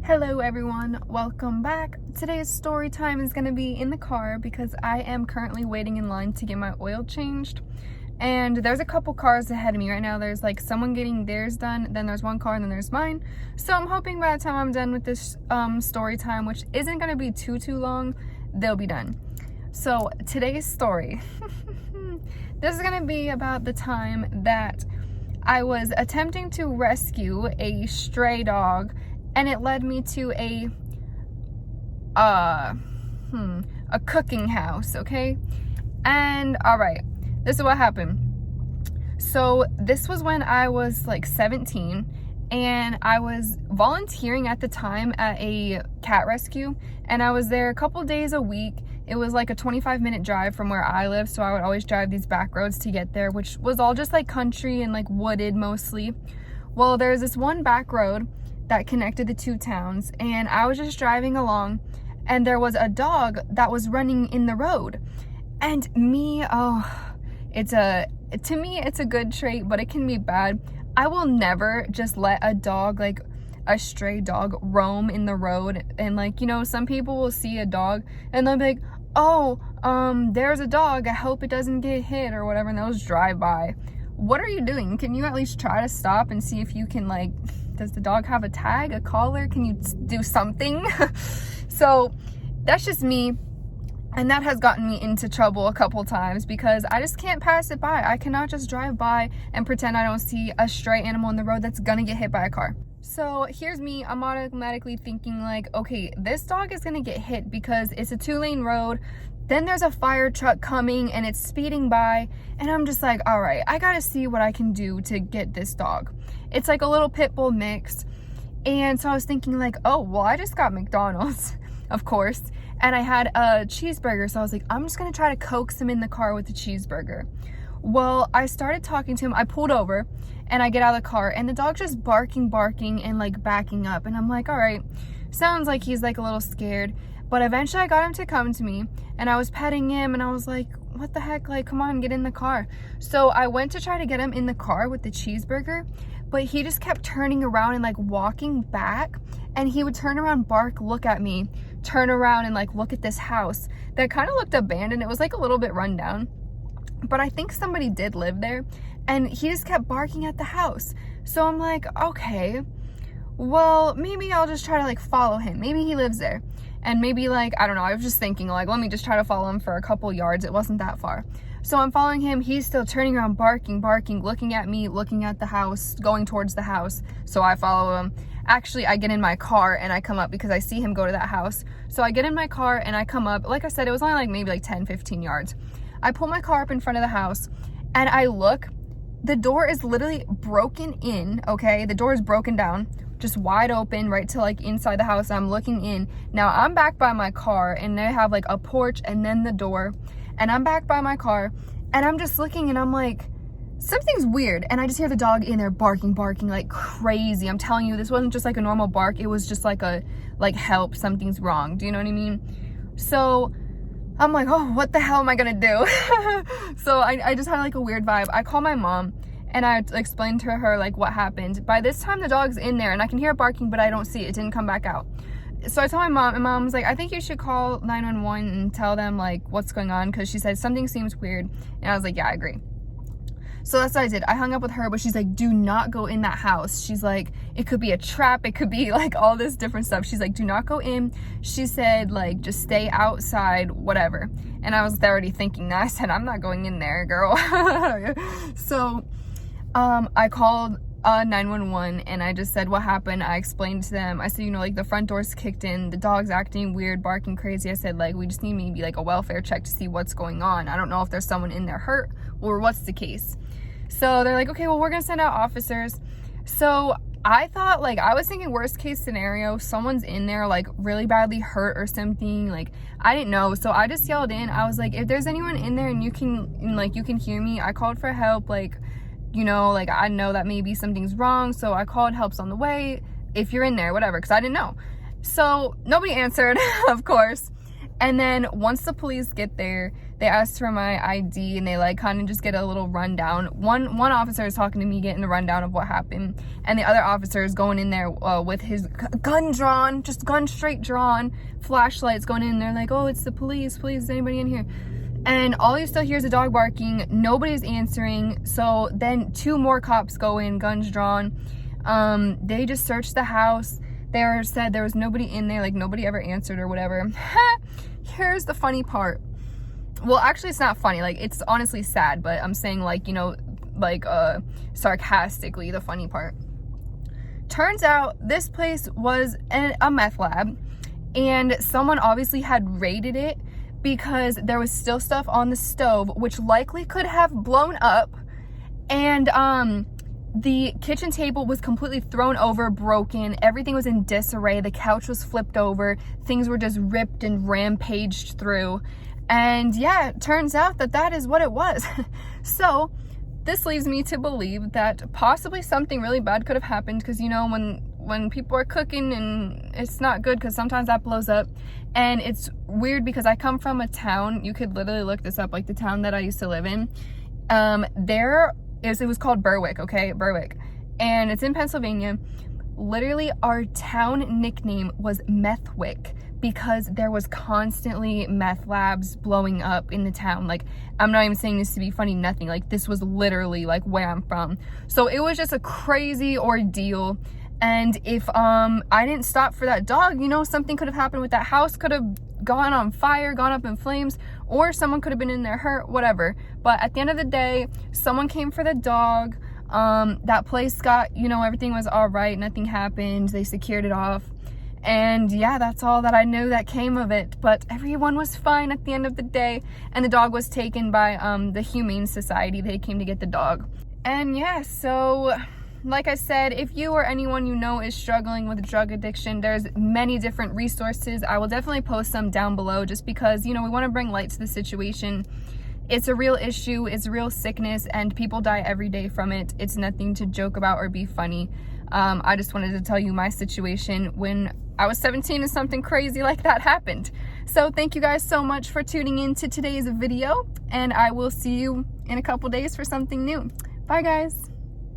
Hello everyone, welcome back. Today's story time is going to be in the car because I am currently waiting in line to get my oil changed. And there's a couple cars ahead of me right now. There's like someone getting theirs done, then there's one car, and then there's mine. So I'm hoping by the time I'm done with this story time, which isn't going to be too long, they'll be done. So today's story, this is going to be about the time that I was attempting to rescue a stray dog, and it led me to a cooking house, okay? And all right, this is what happened. So this was when I was like 17, and I was volunteering at the time at a cat rescue, and I was there a couple days a week. It was like a 25-minute drive from where I live, so I would always drive these back roads to get there, which was all just like country and like wooded mostly. Well, there's this one back road that connected the two towns, and I was just driving along, and there was a dog that was running in the road. And to me, it's a good trait, but it can be bad. I will never just let a dog, like a stray dog, roam in the road. And like, you know, some people will see a dog and they'll be like, oh, there's a dog, I hope it doesn't get hit or whatever, and they'll just drive by. What are you doing? Can you at least try to stop and see if you can, like, does the dog have a tag, a collar? Can you do something? So that's just me. And that has gotten me into trouble a couple times because I just can't pass it by. I cannot just drive by and pretend I don't see a stray animal in the road that's gonna get hit by a car. So here's me, I'm automatically thinking like, okay, this dog is gonna get hit because it's a 2-lane road. Then there's a fire truck coming and it's speeding by, and I'm just like, all right, I gotta see what I can do to get this dog. It's like a little pit bull mix. And so I was thinking like, oh, well, I just got McDonald's, of course, and I had a cheeseburger. So I was like, I'm just gonna try to coax him in the car with the cheeseburger. Well, I started talking to him. I pulled over and I get out of the car, and the dog's just barking and like backing up. And I'm like, all right, sounds like he's like a little scared. But eventually I got him to come to me, and I was petting him, and I was like, what the heck, like, come on, get in the car. So I went to try to get him in the car with the cheeseburger, but he just kept turning around and like walking back, and he would turn around, bark, look at me, turn around and like look at this house that kind of looked abandoned. It was like a little bit run down, but I think somebody did live there, and he just kept barking at the house. So I'm like, okay, well, maybe I'll just try to like follow him. Maybe he lives there. And maybe like, I don't know, I was just thinking like, let me just try to follow him for a couple yards. It wasn't that far. So I'm following him. He's still turning around, barking, looking at me, looking at the house, going towards the house. So I follow him. Actually, I get in my car and I come up because I see him go to that house. So I get in my car and I come up. Like I said, it was only like maybe like 10-15 yards. I pull my car up in front of the house and I look. The door is literally broken in, okay? The door is broken down, just wide open right to like inside the house. I'm looking in. Now I'm back by my car, and they have like a porch and then the door, and I'm back by my car, and I'm just looking, and I'm like, something's weird. And I just hear the dog in there barking like crazy. I'm telling you, this wasn't just like a normal bark. It was just like a, like, help, something's wrong. Do you know what I mean? So I'm like, oh, what the hell am I gonna do? So I just had like a weird vibe. I call my mom and I explained to her like what happened. By this time the dog's in there and I can hear it barking, but I don't see it. It didn't come back out. So I told my mom, and mom was like, I think you should call 911 and tell them like what's going on, because she said something seems weird. And I was like, yeah, I agree. So that's what I did. I hung up with her, but she's like, do not go in that house. She's like, it could be a trap. It could be like all this different stuff. She's like, do not go in. She said, like, just stay outside, whatever. And I was already thinking that. I said, I'm not going in there, girl. So I called 911 and I just said what happened. I explained to them. I said, you know, like the front door's kicked in. The dog's acting weird, barking crazy. I said, like, we just need maybe like a welfare check to see what's going on. I don't know if there's someone in there hurt or what's the case. So they're like, okay, well, we're gonna send out officers. So I thought, like, I was thinking worst case scenario, someone's in there like really badly hurt or something. Like, I didn't know. So I just yelled in. I was like, if there's anyone in there and you can hear me, I called for help. Like, you know, like, I know that maybe something's wrong. So I called, help's on the way. If you're in there, whatever, because I didn't know. So nobody answered, of course. And then once the police get there, They asked for my ID, and they like kind of just get a little rundown. One officer is talking to me, getting a rundown of what happened, and the other officer is going in there with his gun drawn, just gun straight drawn, flashlights going in there like, oh, it's the police, is anybody in here? And all you still hear is a dog barking. Nobody's answering. So then 2 more cops go in, guns drawn. They just searched the house. They said there was nobody in there, like nobody ever answered or whatever. Here's the funny part. Well, actually it's not funny, like it's honestly sad, but I'm saying like, you know, like sarcastically the funny part. Turns out this place was a meth lab, and someone obviously had raided it because there was still stuff on the stove, which likely could have blown up. And the kitchen table was completely thrown over, broken. Everything was in disarray. The couch was flipped over. Things were just ripped and rampaged through. And yeah, it turns out that that is what it was. So this leads me to believe that possibly something really bad could have happened, because you know, when people are cooking, and it's not good because sometimes that blows up. And it's weird because I come from a town, you could literally look this up, like the town that I used to live in. It was called Berwick, okay? Berwick. And it's in Pennsylvania. Literally our town nickname was Methwick, because there was constantly meth labs blowing up in the town. Like, I'm not even saying this to be funny, nothing. Like, this was literally like where I'm from. So it was just a crazy ordeal. And if I didn't stop for that dog, you know, something could have happened with that house. Could have gone on fire, gone up in flames, or someone could have been in there hurt, whatever. But at the end of the day, someone came for the dog. That place got, you know, everything was all right, nothing happened, they secured it off. And yeah, that's all that I knew that came of it. But everyone was fine at the end of the day, and the dog was taken by the Humane Society. They came to get the dog. And yeah, so like I said, if you or anyone you know is struggling with drug addiction, there's many different resources. I will definitely post some down below, just because, you know, we want to bring light to the situation. It's a real issue, it's a real sickness, and people die every day from it. It's nothing to joke about or be funny. I just wanted to tell you my situation when I was 17 and something crazy like that happened. So thank you guys so much for tuning in to today's video, and I will see you in a couple days for something new. Bye guys.